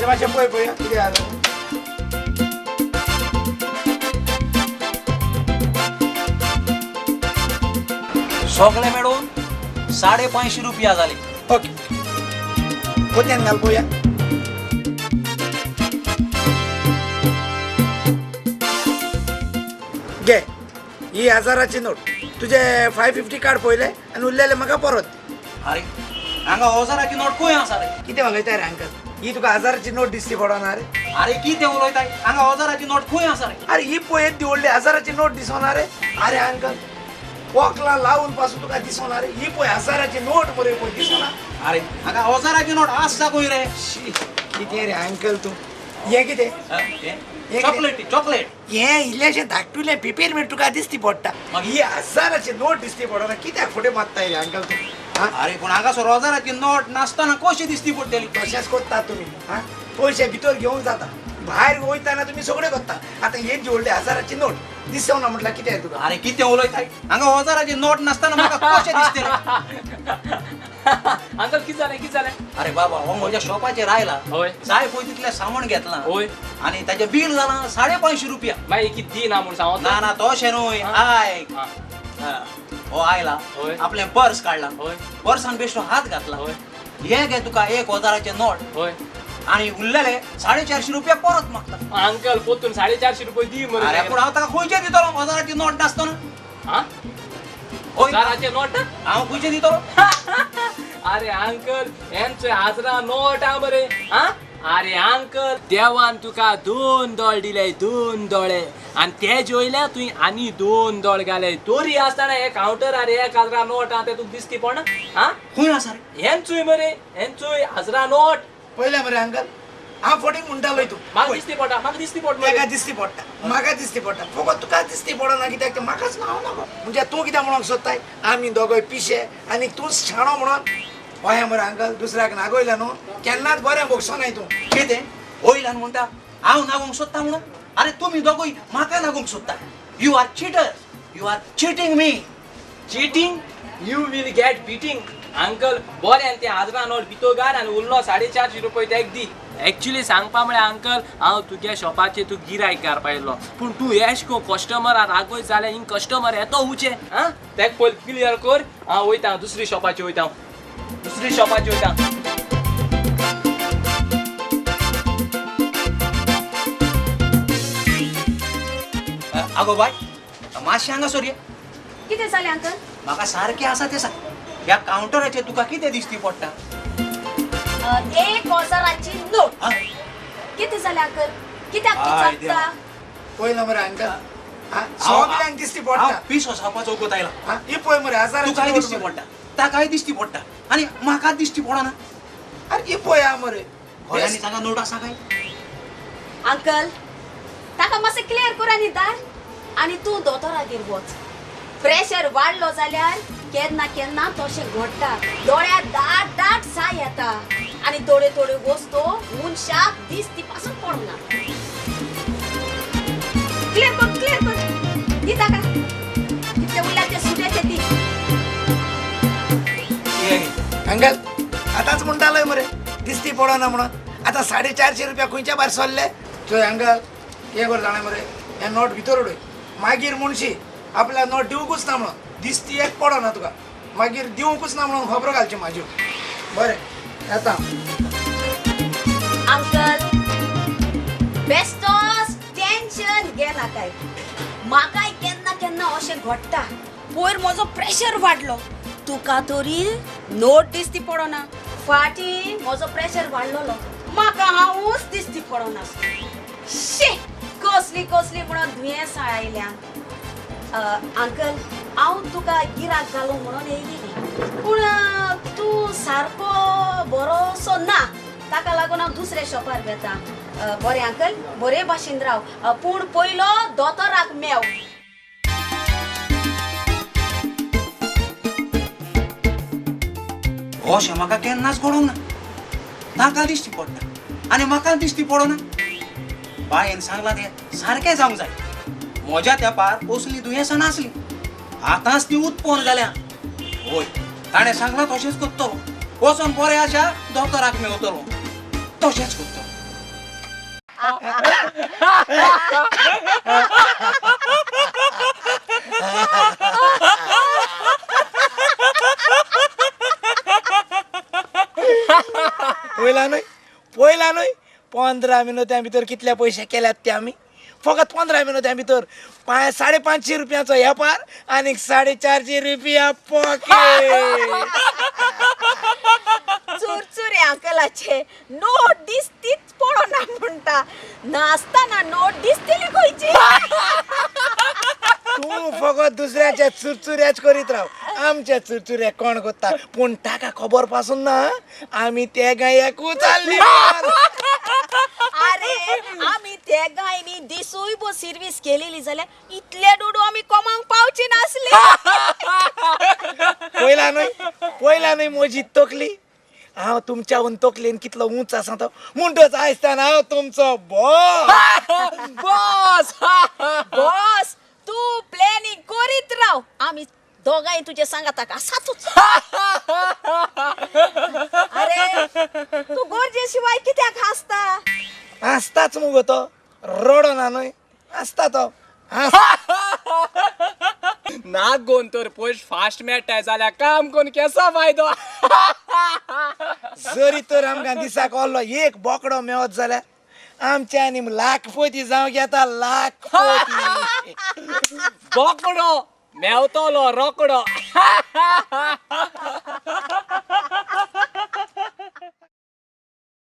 मातशें पळय पळय कितें आहा सगळे मेळून 550 रुपया झाले. ओके कोणत्यान घाल पळोवया घे ही 1000ची नोट तुझे 550 कार्ड पळयले आनी उरलेले म्हाका परत अरे हांगा 1000ची नोट खंय आसा रे? कितें उलयता रे अंकल ही तुका 1000ची नोट दिसती पडना रे अरे कितें उलयताय? हांगा 1000ची नोट खंय आसा रे? अरे ही पळय ती व्हडली 1000ची नोट दिसना रे अरे अंकल वॉकला लावून पासून तुका दिसना रे ही पळय 1000ची नोट मरे पळय दिसना अरे हांगा 1000ची नोट आसा खंय रे? शी, कितें रे अंकल तू हे कितें चॉकलेट हे इल्लेशे धाकटुले पेपरमेंट तुका दिसती पडटा मग ही 1000ची नोट दिसती पडना कित्याक फुडें मारताय रे अंकल तू हा अरे पूण हांगासर 1000ची नोट नासतना कशी दिसती पडटली? तशेंच करता तुमी हा पयशे भितर घेवंक जाता भायर वयताना तुमी सगळें करता आतां हे जी व्हडली 1000ची नोट दिसना म्हटल्यार कितें तुका अरे कितें उलयताय? हांगा 1000ची नोट नासतना म्हाका कशें दिसते रे? अंकल किती झाले अरे बाबा हो म्हज्या शॉपाचेर आयला होय जाय पळय तितलें सामान घेतलां होय आनी ताचें बिल जालां 550 रुपया. मागीर किती दी ना म्हणून सांगत ना ना तोशें न्हय आयक हो आयला होय. आपलें पर्स काडला होय पर्सान बेश्टो हात घातला होय हे घे तुका 1000चे नोट होय आनी उरलेले 450 रुपया परत मागता. अंकल पोतून 450 रुपये दी अरे मरे पूण हांव ताका खंयचे दितलो 1000ची नोट नासतना? हा होय हजाराचे नोट हांव खंयचे दितलो? अरे अंकल यांचे 1000 नोट आ बरे हा अरे अंकल देवान तुका 2 दोळ दिले 2 दोळे आणि ते जोयल्या तुई आनी 2 दोळ घाले तोरी असताना हे काउंटर अरे 1000 नोट आ ते तुका दिसती पण हा खंय आसा रे? हेंचुय मरे हेंचुय 1000 नोट पळयलें मरे अंकल हांव फोटींग म्हणटालोय तू म्हाका दिसती पडटा म्हाका दिसती पड म्हाका दिसती पडटा म्हाका दिसती पडटा फकत तुका दिसती पडना कित्याक ते म्हाकाच नांव नाका म्हणजे तूं कितें म्हणूंक सोदताय आमी दोगोय पिशे आनी तूंच शाणो म्हणून हय मरे अंकल दुसऱ्याक नागोयला न्हू केन्नाच बरें बगसो नाय तूं कितें वयल्यान म्हणटा हांव नागोंक सोदता म्हणून? अरे तुमी दोगूय म्हाका नागोंक सोदता. You are cheater you are cheating me. Cheating you will get beating uncle बरें ते 1000 नोट भितो घाल आनी उरलो 450 रुपये तेक दी. एक्चुअली सांगपा म्हळ्यार अंकल हांव तुज्या शॉपाचेर तू गिरायक करपा येयलो पूण तूं एश को कस्टमराक रागोय जाल्यार हिंग कस्टमर येतो उचे हा तेक पयलीं क्लियर कर हांव वयता दुसरी शॉपाचेर वयता दुसरी शॉपाचेर वयता. आगो बाय मातशें हांगासर ये. कितें जालें अंकल म्हाका सारकें आसा तें सांग ह्या काउंटराचेर तुका कितें दिसती पडटा? 1000ची नोट हा? कितें जालें अंकल कित्याक तूं आय चकता पळयलां मरे अंकल सगळ्यांक दिसती पडटा हांव पिसो सावपाचो वगत आयला. हा ही पळय मरे तुकाय 1000ची दिसती नोट पडटा ताकाय दिसती पडटा आनी म्हाका दिसती पडना. अरे ही पळय हा मरे घोड्यांनी ताका नोट आसा काय? अंकल ताका मातशें क्लियर कर आनी धाड आनी तूं दोतोरागेर वच. प्रेशर वाडलो जाल्यार केन्ना केन्ना तशें घडटा दोळ्यात दाट दाट साय येता आनी थोड्यो थोड्यो वस्तू मनशाक दिसती पासून पडना. क्लियर कर दी ताका कितले उरल्यात ते सुट्याचे दी. अंकल आतांच म्हणटालोय मरे दिसती पडना म्हणून आतां 450 रुपया खंयच्या भायर सरले चोय अंकल हे कर जाणा मरे हे नोट भितर उडय मागीर मुणशी आपल्या नोट दिवंकूच ना म्हणून दिसती एक पडना तुका मागीर दिवंकूच ना म्हणून खबरो घालची म्हाज्यो बरें येता अंकल बेस्टोस टेन्शन घे नाकाय म्हाकाय केन्ना केन्ना अशें घडटा पयर म्हजो प्रेशर वाडलो तुका तरी नोट दिसती पडना फाटीं म्हजो प्रेशर वाडलोलो म्हाका हांवूच दिसती पडना शी कसली कसली म्हणून दुयेंसां आयल्या. अंकल हांव तुका गिराक घालूं म्हणून येयली पूण तूं सारको बरोसो ना ताका लागून हांव दुसऱ्या शॉपार वेता. बरें अंकल बरे भाशेन राव पूण पयलो दोतोराक मेव. अशें म्हाका केन्नाच पडूंक ना ताका दिसती पडटा आनी म्हाका दिसती पडना. बायेन सांगलां तें सारकें जावंक जाय. म्हज्या तेंपार असली दुयेंसां नासली आतांच ती उत्पन्न जाल्या. होय ताणें सांगलां तशेंच करतलो वचोन बरें आशा दोतोराक मेवतलो तशेंच करतलो. पयला न्हय 15 मिनटां भितर कितले पयशे केल्यात ते आमी फकत 15 मिनटां भितर 550 रुपयाचो व्यापार आणि 450 रुपया पॉकेट चुरचुरे अंकलाचे नोट दिसतीच पडना म्हणटा नासताना नोट दिसतली खंयची तू फकत दुसऱ्याच्या चुरचुऱ्याच करीत राव आमच्या चुरचुऱ्या कोण करता पूण ताका खबर पासून ना आमी ते गायकू चालली अरे आम्ही त्या गायनी दिसूय बो सर्विस केलेली जाल्यार इतले डोडू आम्ही कमांक पावची नासले पयला न्हय म्हजी तकली हांव तुमच्याहून तकलेन कितलो उंच आसा तो म्हणटोच आयसताना हांव तुमचो बॉस बॉस बॉस तू प्लॅनिंग करीत राव आम्ही दोघांय तुझे सांगात असाच अरे तू गरजेशिवाय कित्याक हासता आसताच मुगो तो रडना न्हय आसता तो नाक गोवन तर पयस फास्ट मेळटाय जाल्यार काम कोण केसो फायदो जरी तर आमकां दिसाक व्हडलो एक बोकडो मेवत जाल्यार आमचे आनी लाखपती जावं घेता लाखपती बोकडो मेवतलो रोकडो